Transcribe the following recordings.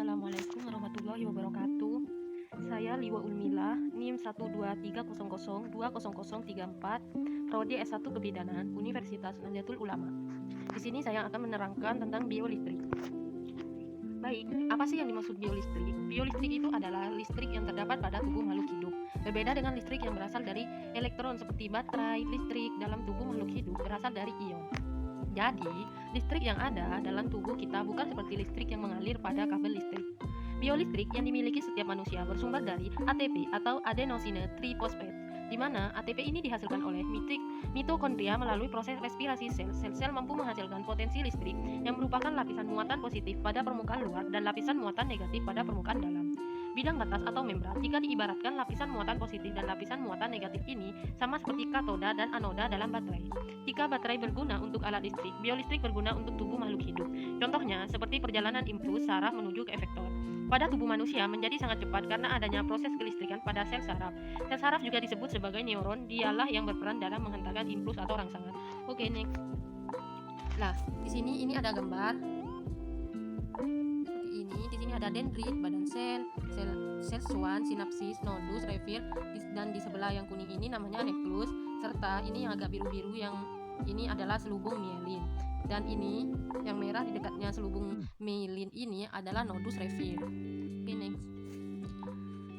Assalamualaikum warahmatullahi wabarakatuh. Saya Liwa Ulmila, NIM 12300200034, Prodi S1 Kebidanan, Universitas Nahdlatul Ulama. Di sini saya akan menerangkan tentang biolistrik. Baik, apa sih yang dimaksud biolistrik? Biolistrik itu adalah listrik yang terdapat pada tubuh makhluk hidup. Berbeda dengan listrik yang berasal dari elektron seperti baterai, listrik dalam tubuh makhluk hidup berasal dari ion. Jadi, listrik yang ada dalam tubuh kita bukan seperti listrik yang mengalir pada kabel listrik. Biolistrik yang dimiliki setiap manusia bersumber dari ATP atau adenosine triphosphate, di mana ATP ini dihasilkan oleh mitokondria melalui proses respirasi sel. Sel-sel mampu menghasilkan potensi listrik yang merupakan lapisan muatan positif pada permukaan luar dan lapisan muatan negatif pada permukaan dalam. Bidang batas atau membran, jika diibaratkan lapisan muatan positif dan lapisan muatan negatif ini sama seperti katoda dan anoda dalam baterai. Jika baterai berguna untuk alat listrik, biolistrik berguna untuk tubuh makhluk hidup. Contohnya, seperti perjalanan impuls saraf menuju ke efektor. Pada tubuh manusia menjadi sangat cepat karena adanya proses kelistrikan pada sel saraf. Sel saraf juga disebut sebagai neuron, dialah yang berperan dalam menghantarkan impuls atau rangsangan. Oke, next. Nah, di sini ini ada gambar seperti ini. Di sini ada dendrit, badan sel swan, sinapsis, nodus, refer, dan di sebelah yang kuning ini namanya nukleus, serta ini yang agak biru-biru yang ini adalah selubung mielin. Dan ini yang merah di dekatnya selubung mielin ini adalah nodus refer. Oke, next.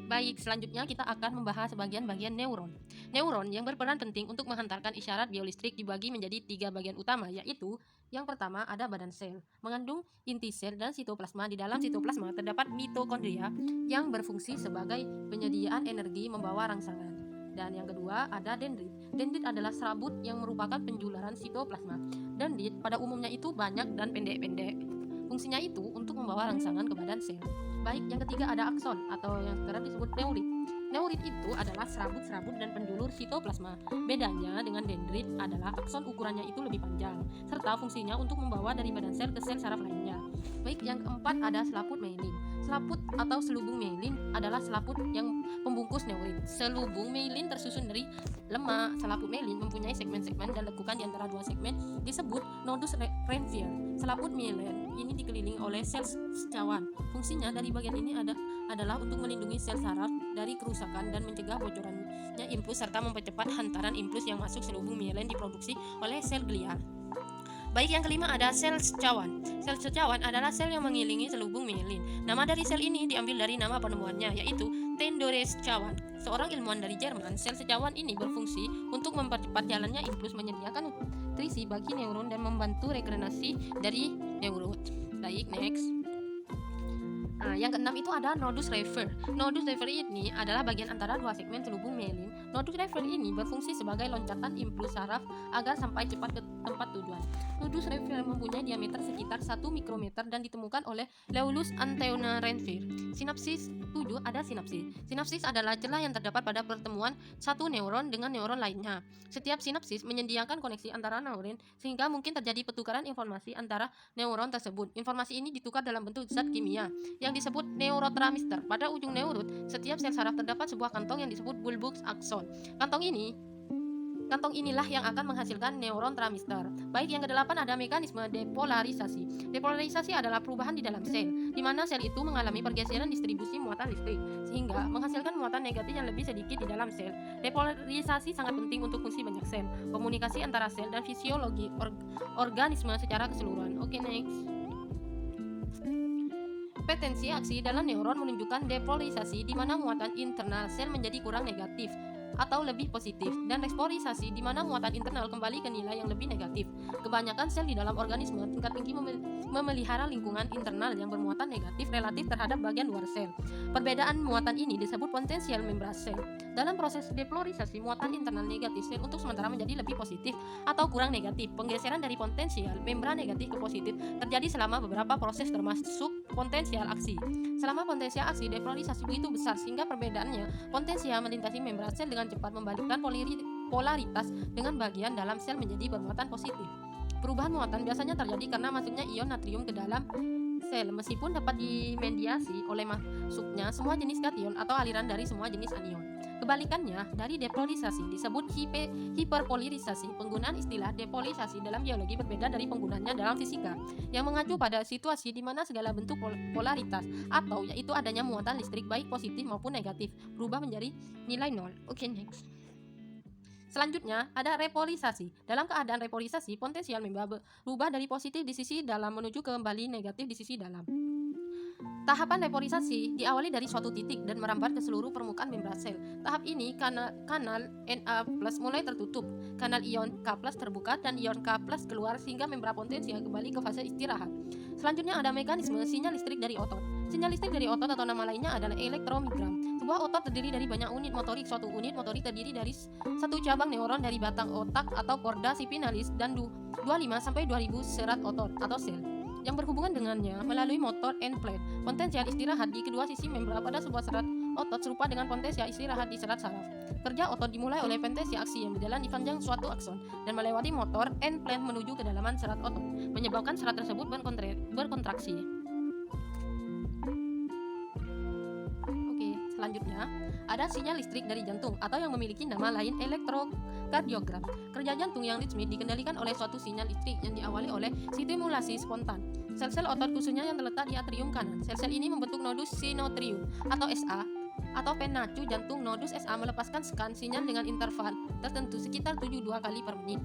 Baik, selanjutnya kita akan membahas bagian-bagian neuron. Neuron yang berperan penting untuk menghantarkan isyarat biolistrik dibagi menjadi 3 bagian utama, yaitu yang pertama ada badan sel, mengandung inti sel dan sitoplasma. Di dalam sitoplasma terdapat mitokondria yang berfungsi sebagai penyediaan energi membawa rangsangan. Dan yang kedua ada dendrit. Dendrit adalah serabut yang merupakan penjularan sitoplasma. Dendrit pada umumnya itu banyak dan pendek-pendek. Fungsinya itu untuk membawa rangsangan ke badan sel. Baik, yang ketiga ada akson atau yang sekarang disebut neurit. Neurit itu adalah serabut-serabut dan penjulur sitoplasma. Bedanya dengan dendrit adalah akson ukurannya itu lebih panjang, serta fungsinya untuk membawa dari badan sel ke sel saraf lainnya. Baik, yang keempat ada selaput mielin. Selaput atau selubung mielin adalah selaput yang membungkus neurit. Selubung mielin tersusun dari lemak. Selaput mielin mempunyai segmen-segmen dan lekukan di antara dua segmen disebut nodus Ranvier. Selaput mielin ini dikelilingi oleh sel secawan. Fungsinya dari bagian ini adalah untuk melindungi sel saraf dari kerusakan dan mencegah bocorannya impuls serta mempercepat hantaran impuls yang masuk selubung mielin diproduksi oleh sel glia. Baik, yang kelima ada sel secawan. Sel secawan adalah sel yang mengelilingi selubung mielin. Nama dari sel ini diambil dari nama penemuannya, yaitu Theodor Secawan, seorang ilmuwan dari Jerman. Sel secawan ini berfungsi untuk mempercepat jalannya impuls, menyediakan nutrisi bagi neuron dan membantu regenerasi dari neuron. Baik, next. Nah, yang keenam itu ada nodus refer. Nodus refer ini adalah bagian antara dua segmen selubung mielin. Nodus refer ini berfungsi sebagai loncatan impuls saraf agar sampai cepat ke tempat tujuan. Nodus refer mempunyai diameter sekitar 1 mikrometer dan ditemukan oleh Laurus Antoine Ranvier. Sinapsis 7 ada sinapsis. Sinapsis adalah celah yang terdapat pada pertemuan satu neuron dengan neuron lainnya. Setiap sinapsis menyediakan koneksi antara neuron sehingga mungkin terjadi pertukaran informasi antara neuron tersebut. Informasi ini ditukar dalam bentuk zat kimia yang disebut neurotransmitter. Pada ujung neuron setiap sel saraf terdapat sebuah kantong yang disebut bulbus akson. Kantong inilah yang akan menghasilkan neuron transmitter. Baik, yang kedelapan ada mekanisme depolarisasi. Depolarisasi adalah perubahan di dalam sel, di mana sel itu mengalami pergeseran distribusi muatan listrik, sehingga menghasilkan muatan negatif yang lebih sedikit di dalam sel. Depolarisasi sangat penting untuk fungsi banyak sel, komunikasi antara sel, dan fisiologi organisme secara keseluruhan. Oke, next. Potensi aksi dalam neuron menunjukkan depolarisasi di mana muatan internal sel menjadi kurang negatif atau lebih positif, dan reporisasi di mana muatan internal kembali ke nilai yang lebih negatif. Kebanyakan sel di dalam organisme tingkat tinggi memelihara lingkungan internal yang bermuatan negatif relatif terhadap bagian luar sel. Perbedaan muatan ini disebut potensial membran sel. Dalam proses depolarisasi, muatan internal negatif sel untuk sementara menjadi lebih positif atau kurang negatif. Penggeseran dari potensial membran negatif ke positif terjadi selama beberapa proses termasuk potensial aksi. Selama potensial aksi, depolarisasi begitu besar sehingga perbedaannya potensial melintasi membran sel dengan cepat membalikkan polaritas dengan bagian dalam sel menjadi bermuatan positif. Perubahan muatan biasanya terjadi karena masuknya ion natrium ke dalam sel, meskipun dapat dimediasi oleh masuknya semua jenis kation atau aliran dari semua jenis anion. Kebalikannya dari depolarisasi disebut hiperpolarisasi. Penggunaan istilah depolarisasi dalam biologi berbeda dari penggunaannya dalam fisika, yang mengacu pada situasi di mana segala bentuk polaritas atau yaitu adanya muatan listrik baik positif maupun negatif berubah menjadi nilai nol. Oke, next. Selanjutnya ada repolarisasi. Dalam keadaan repolarisasi, potensial membran berubah dari positif di sisi dalam menuju kembali negatif di sisi dalam. Tahapan repolarisasi diawali dari suatu titik dan merambat ke seluruh permukaan membran sel. Tahap ini kanal Na+ mulai tertutup, kanal ion K+ terbuka dan ion K+ keluar sehingga membran potensial kembali ke fase istirahat. Selanjutnya ada mekanisme sinyal listrik dari otot. Sinyal listrik dari otot atau nama lainnya adalah elektromiogram. Sebuah otot terdiri dari banyak unit motorik. Suatu unit motorik terdiri dari satu cabang neuron dari batang otak atau korda spinalis dan 25-2000 serat otot atau sel yang berhubungan dengannya melalui motor end plate. Potensial istirahat di kedua sisi membran pada sebuah serat otot serupa dengan potensial istirahat di serat saraf. Kerja otot dimulai oleh potensial aksi yang berjalan di panjang suatu akson dan melewati motor end plate menuju kedalaman serat otot, menyebabkan serat tersebut berkontraksi. Selanjutnya, ada sinyal listrik dari jantung atau yang memiliki nama lain elektrokardiogram. Kerja jantung yang ritmik dikendalikan oleh suatu sinyal listrik yang diawali oleh stimulasi spontan. Sel-sel otot khususnya yang terletak di atrium kanan. Sel-sel ini membentuk nodus sinoatrium atau SA atau penacu jantung. Nodus SA melepaskan scan sinyal dengan interval tertentu sekitar 72 kali per menit.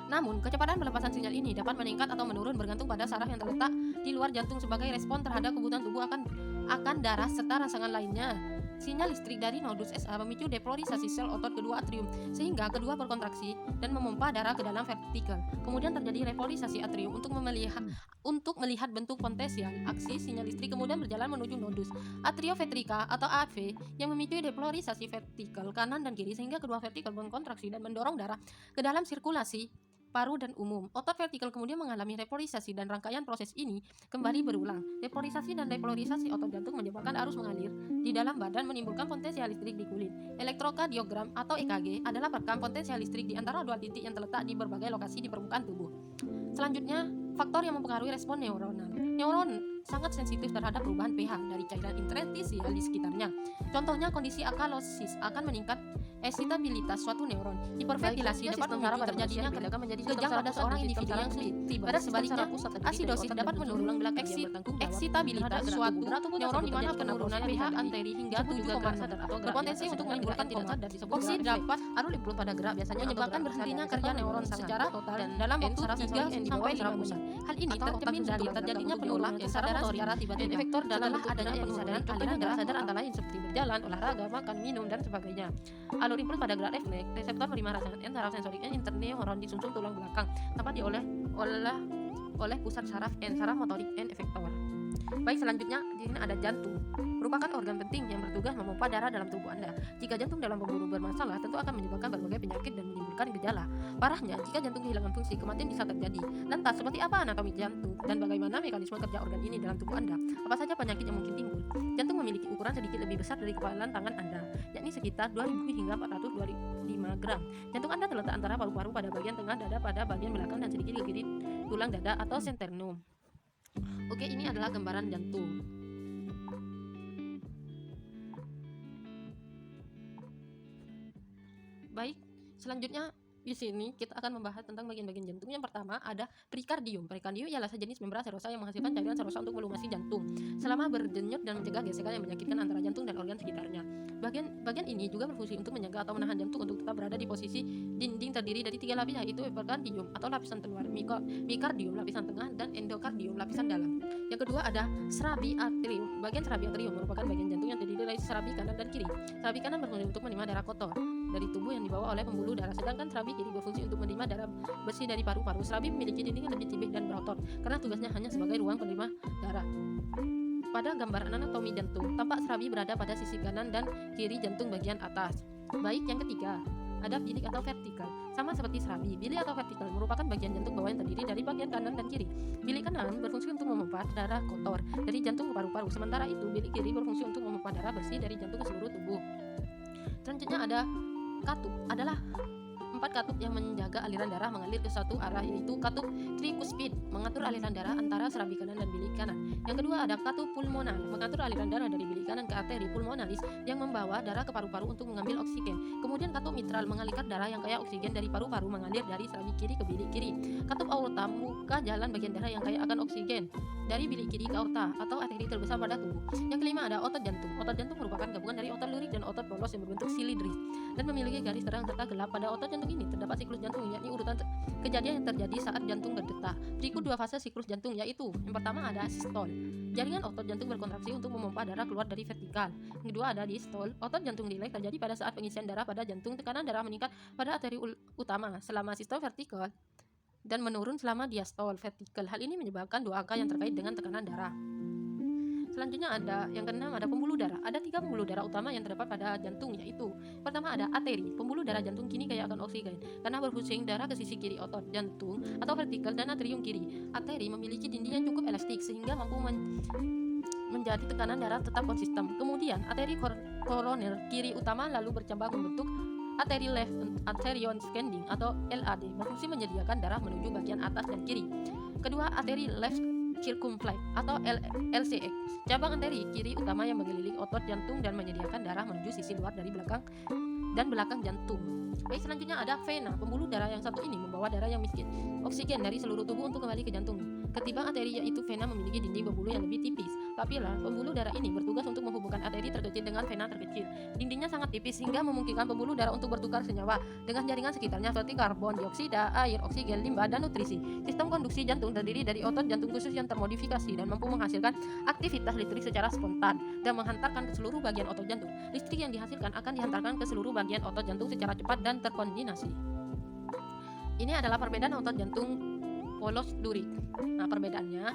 Namun, kecepatan pelepasan sinyal ini dapat meningkat atau menurun bergantung pada saraf yang terletak di luar jantung sebagai respon terhadap kebutuhan tubuh akan darah serta rangsangan lainnya. Sinyal listrik dari nodus SA memicu depolarisasi sel otot kedua atrium sehingga kedua berkontraksi dan memompa darah ke dalam ventrikel. Kemudian terjadi repolarisasi atrium untuk melihat bentuk potensial aksi sinyal listrik, kemudian berjalan menuju nodus atrioventrika atau AV yang memicu depolarisasi ventrikel kanan dan kiri sehingga kedua ventrikel berkontraksi dan mendorong darah ke dalam sirkulasi paru dan umum. Otot vertikal kemudian mengalami repolarisasi dan rangkaian proses ini kembali berulang. Repolarisasi dan repolarisasi otot jantung menyebabkan arus mengalir di dalam badan menimbulkan potensial listrik di kulit. Elektrokardiogram atau EKG adalah perekam potensial listrik di antara dua titik yang terletak di berbagai lokasi di permukaan tubuh. Selanjutnya, faktor yang mempengaruhi respon neuronal. Neuron sangat sensitif terhadap perubahan pH dari cairan interstisial di sekitarnya. Contohnya, kondisi akalosis akan meningkat eksitabilitas suatu neuron. Hiperventilasi dapat memicu terjadinya kejang pada seorang individu yang sensitif. Pada sebaliknya, asidosis dapat menurunkan eksitabilitas suatu neuron di mana penurunan pH anteri hingga 7,0 berpotensi untuk menimbulkan koma. Oksid dapat pada gerak biasanya menyebabkan berhentinya kerja neuron secara total dan dalam waktu 3-5 bulan. Hal ini tercermin dari terjadinya penurunan kesadaran secara tiba-tiba. Efektor adalah adanya penurunan aliran darah sadar antara lain seperti berjalan, olahraga, makan, minum, dan sebagainya. Alur impuls pada gerak refleks, reseptor penerima rasa, saraf sensorik interneuron di sumsum tulang belakang dapat diolah oleh pusat saraf saraf motorik efektor. Baik, selanjutnya di sini ada jantung. Merupakan organ penting yang bertugas memompa darah dalam tubuh Anda. Jika jantung dalam pembuluh bermasalah, tentu akan menyebabkan berbagai penyakit dan menimbulkan gejala. Parahnya, jika jantung kehilangan fungsi, kematian bisa terjadi. Lantas, seperti apa anatomi jantung dan bagaimana mekanisme kerja organ ini dalam tubuh Anda? Apa saja penyakit yang mungkin timbul? Jantung memiliki ukuran sedikit lebih besar dari kepalan tangan Anda, yakni sekitar 2000 hingga 425 gram. Jantung Anda terletak antara paru-paru pada bagian tengah dada pada bagian belakang dan sedikit ke kiri tulang dada atau sternum. Oke, ini adalah gambaran jantung. Baik, selanjutnya di sini kita akan membahas tentang bagian-bagian jantung. Yang pertama ada perikardium. Perikardium ialah sejenis membran serosa yang menghasilkan cairan serosa untuk melumasi jantung selama berdenyut dan mencegah gesekan yang menyakitkan antara jantung dan organ sekitarnya. Bagian ini juga berfungsi untuk menyangga atau menahan jantung untuk tetap berada di posisi dinding terdiri dari 3 lapis, yaitu perikardium atau lapisan luar, myokardium lapisan tengah, dan endokardium lapisan dalam. Yang kedua ada serabi atrium. Bagian serabi atrium merupakan bagian jantung yang terdiri dari serabi kanan dan kiri. Serabi kanan berfungsi untuk menerima darah kotor dari tubuh yang dibawa oleh pembuluh darah, sedangkan serabi kiri berfungsi untuk menerima darah bersih dari paru-paru. Serabi memiliki dinding yang lebih tipis dan berotot karena tugasnya hanya sebagai ruang penerima darah. Pada gambaran anatomi jantung, tampak serabi berada pada sisi kanan dan kiri jantung bagian atas. Baik, yang ketiga ada bilik atau vertikal. Sama seperti serabi, bilik atau vertikal merupakan bagian jantung bawah yang terdiri dari bagian kanan dan kiri. Bilik kanan berfungsi untuk memompa darah kotor dari jantung ke paru-paru, sementara itu bilik kiri berfungsi untuk memompa darah bersih dari jantung ke seluruh tubuh. Selanjutnya ada katup, adalah 4 Keempat, katup yang menjaga aliran darah mengalir ke satu arah, yaitu katup trikuspid, mengatur aliran darah antara serambi kanan dan bilik kanan. Yang kedua ada katup pulmonal, mengatur aliran darah dari bilik kanan ke arteri pulmonalis yang membawa darah ke paru-paru untuk mengambil oksigen. Kemudian katup mitral mengalirkan darah yang kaya oksigen dari paru-paru mengalir dari serambi kiri ke bilik kiri. Katup aorta membuka jalan bagian darah yang kaya akan oksigen dari bilik kiri ke aorta atau arteri terbesar pada tubuh. Yang kelima ada otot jantung. Otot jantung merupakan gabungan dari otot lurik dan otot polos yang berbentuk silindris dan memiliki garis terang serta gelap. Pada otot jantung ini terdapat siklus jantung, yakni urutan kejadian yang terjadi saat jantung berdetak. Berikut dua fase siklus jantung, yaitu yang pertama ada sistol. Jaringan otot jantung berkontraksi untuk memompa darah keluar dari vertikal. Yang kedua ada diastol. Otot jantung rileks terjadi pada saat pengisian darah pada jantung. Tekanan darah meningkat pada arteri utama selama sistol vertikal dan menurun selama diastol vertikal. Hal ini menyebabkan dua angka yang terkait dengan tekanan darah. Selanjutnya ada yang keenam ada pembuluh darah. Ada 3 pembuluh darah utama yang terdapat pada jantung, yaitu pertama ada arteri. Pembuluh darah jantung kini kaya akan oksigen karena berfungsi darah ke sisi kiri otot jantung atau vertikal dan atrium kiri. Arteri memiliki dinding yang cukup elastik sehingga mampu menjadi tekanan darah tetap konsisten. Kemudian arteri koroner kiri utama lalu bercabang membentuk arteri left arterial descending atau LAD, berfungsi menyediakan darah menuju bagian atas dan kiri. Kedua, arteri left circumflex atau LCX, cabang arteri kiri utama yang mengelilingi otot jantung dan menyediakan darah menuju sisi luar dari belakang dan belakang jantung. Baik, selanjutnya ada vena. Pembuluh darah yang satu ini membawa darah yang miskin oksigen dari seluruh tubuh untuk kembali ke jantung. Ketimbang arteri, yaitu vena memiliki dinding pembuluh yang lebih tipis. Tapi pembuluh darah ini bertugas untuk menghubungkan arteri terkecil dengan vena terkecil. Dindingnya sangat tipis sehingga memungkinkan pembuluh darah untuk bertukar senyawa dengan jaringan sekitarnya seperti karbon dioksida, air, oksigen, limbah, dan nutrisi. Sistem konduksi jantung terdiri dari otot jantung khusus yang termodifikasi dan mampu menghasilkan aktivitas listrik secara spontan dan menghantarkan ke seluruh bagian otot jantung. Listrik yang dihasilkan akan dihantarkan ke seluruh bagian otot jantung secara cepat dan terkoordinasi. Ini adalah perbedaan otot jantung polos lurik. Nah, perbedaannya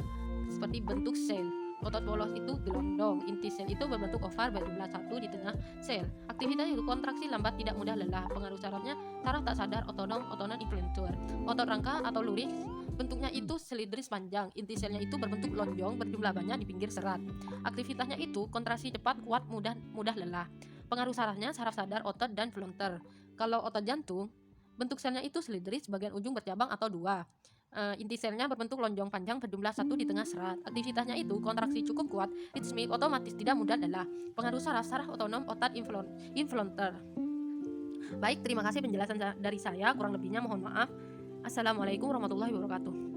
seperti bentuk sel. Otot polos itu gelondong, inti sel itu berbentuk oval berjumlah 1 di tengah sel. Aktivitas itu kontraksi lambat, tidak mudah lelah. Pengaruh sarafnya saraf tak sadar, otonom influencer. Otot rangka atau lurik bentuknya itu silindris panjang. Inti selnya itu berbentuk lonjong berjumlah banyak di pinggir serat. Aktivitasnya itu kontraksi cepat, kuat, mudah lelah. Pengaruh sarafnya saraf sadar, otot, dan flunter. Kalau otot jantung, bentuk selnya itu silindris, bagian ujung bercabang atau 2. Inti selnya berbentuk lonjong panjang berjumlah 1 di tengah serat. Aktivitasnya itu kontraksi cukup kuat, ritmik, otomatis, tidak mudah lelah. Pengaruh saraf otonom, otot, influencer. Baik, terima kasih penjelasan dari saya. Kurang lebihnya mohon maaf. Assalamualaikum warahmatullahi wabarakatuh.